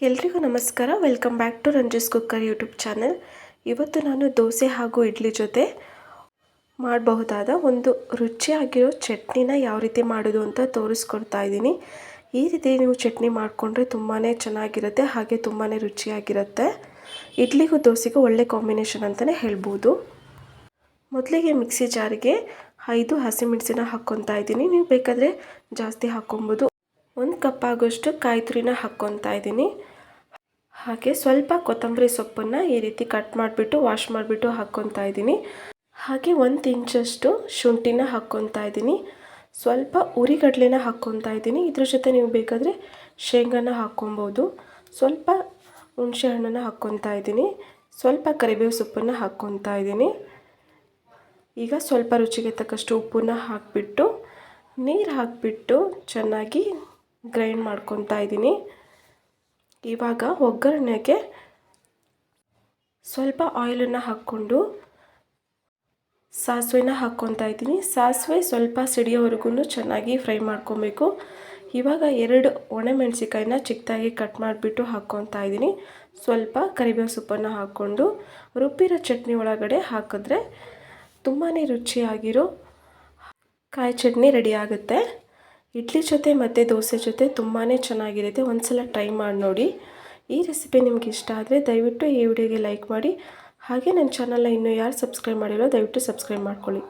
ಎಲ್ರಿಗೂ ನಮಸ್ಕಾರ. Welcome back to Ranji's cooker YouTube channel. ಇವತ್ತು ನಾನು ದೋಸೆ ಹಾಗೂ ಇಡ್ಲಿ ಜೊತೆ ಮಾಡಬಹುದಾದ ಒಂದು ರುಚಿಯಾಗಿರೋ ಚಟ್ನಿನ ಯಾವ ರೀತಿ ಮಾಡೋದು ಅಂತ ತೋರಿಸ್ಕೊಡ್ತಾ ಇದ್ದೀನಿ. ಈ ರೀತಿ ನೀವು ಚಟ್ನಿ ಮಾಡಿಕೊಂಡ್ರೆ ತುಂಬಾ ಚೆನ್ನಾಗಿರುತ್ತೆ, ಹಾಗೆ ತುಂಬಾ ರುಚಿಯಾಗಿರುತ್ತೆ. ಇಡ್ಲಿಗೂ ದೋಸೆಗೂ ಒಳ್ಳೆ ಕಾಂಬಿನೇಷನ್ ಅಂತಲೇ ಹೇಳ್ಬೋದು. ಮೊದಲಿಗೆ ಮಿಕ್ಸಿ ಜಾರಿಗೆ 5 ಹಸಿಮೆಣಸಿನ ಹಾಕ್ಕೊತಾ ಇದ್ದೀನಿ. ನೀವು ಬೇಕಾದರೆ ಜಾಸ್ತಿ ಹಾಕ್ಕೊಬೋದು. 1 ಕಪ್ ಆಗೋಷ್ಟು ಕಾಯಿ ತುರಿನ ಹಾಕ್ಕೊತಾ ಇದ್ದೀನಿ. ಹಾಗೆ ಸ್ವಲ್ಪ ಕೊತ್ತಂಬರಿ ಸೊಪ್ಪನ್ನು ಈ ರೀತಿ ಕಟ್ ಮಾಡಿಬಿಟ್ಟು ವಾಶ್ ಮಾಡಿಬಿಟ್ಟು ಹಾಕ್ಕೊತಾ ಇದ್ದೀನಿ. ಹಾಗೆ 1 ಇಂಚಷ್ಟು ಶುಂಠಿನ ಹಾಕ್ಕೊತಾ ಇದ್ದೀನಿ. ಸ್ವಲ್ಪ ಉರಿಗಡಲೆನ ಹಾಕ್ಕೊತಾ ಇದ್ದೀನಿ. ಇದ್ರ ಜೊತೆ ನೀವು ಬೇಕಾದರೆ ಶೇಂಗಾನ ಹಾಕ್ಕೊಬೋದು. ಸ್ವಲ್ಪ ಹುಣಸೆ ಹಣ್ಣನ್ನು ಹಾಕ್ಕೊತಾ ಇದ್ದೀನಿ. ಸ್ವಲ್ಪ ಕರಿಬೇವು ಸೊಪ್ಪನ್ನು ಹಾಕ್ಕೊತಾ ಇದ್ದೀನಿ. ಈಗ ಸ್ವಲ್ಪ ರುಚಿಗೆ ತಕ್ಕಷ್ಟು ಉಪ್ಪನ್ನು ಹಾಕಿಬಿಟ್ಟು ನೀರು ಹಾಕಿಬಿಟ್ಟು ಚೆನ್ನಾಗಿ ಗ್ರೈಂಡ್ ಮಾಡ್ಕೊತಾ ಇದ್ದೀನಿ. ಇವಾಗ ಒಗ್ಗರಣೆಗೆ ಸ್ವಲ್ಪ ಆಯಿಲನ್ನು ಹಾಕ್ಕೊಂಡು ಸಾಸಿವೆನ ಹಾಕ್ಕೊತಾ ಇದ್ದೀನಿ. ಸಾಸಿವೆ ಸ್ವಲ್ಪ ಸಿಡಿಯೋವರೆಗೂ ಚೆನ್ನಾಗಿ ಫ್ರೈ ಮಾಡ್ಕೊಬೇಕು. ಇವಾಗ 2 ಒಣಮೆಣಸಿಕಾಯಿನ ಚಿಕ್ಕದಾಗಿ ಕಟ್ ಮಾಡಿಬಿಟ್ಟು ಹಾಕ್ಕೊತಾ ಇದ್ದೀನಿ. ಸ್ವಲ್ಪ ಕರಿಬೇವು ಸೊಪ್ಪನ್ನು ಹಾಕ್ಕೊಂಡು ರುಬ್ಬಿರೋ ಚಟ್ನಿ ಒಳಗಡೆ ಹಾಕಿದ್ರೆ ತುಂಬಾ ರುಚಿಯಾಗಿರೋ ಕಾಯಿ ಚಟ್ನಿ ರೆಡಿ ಆಗುತ್ತೆ. ಇಡ್ಲಿ ಜೊತೆ ಮತ್ತು ದೋಸೆ ಜೊತೆ ತುಂಬಾ ಚೆನ್ನಾಗಿರುತ್ತೆ. ಒಂದು ಸಲ ಟ್ರೈ ಮಾಡಿ ನೋಡಿ. ಈ ರೆಸಿಪಿ ನಿಮ್ಗೆ ಇಷ್ಟ ಆದರೆ ದಯವಿಟ್ಟು ಈ ವಿಡಿಯೋಗೆ ಲೈಕ್ ಮಾಡಿ. ಹಾಗೆ ನನ್ನ ಚಾನಲ್ನ ಇನ್ನೂ ಯಾರು ಸಬ್ಸ್ಕ್ರೈಬ್ ಮಾಡಿರೋ ದಯವಿಟ್ಟು ಸಬ್ಸ್ಕ್ರೈಬ್ ಮಾಡ್ಕೊಳ್ಳಿ.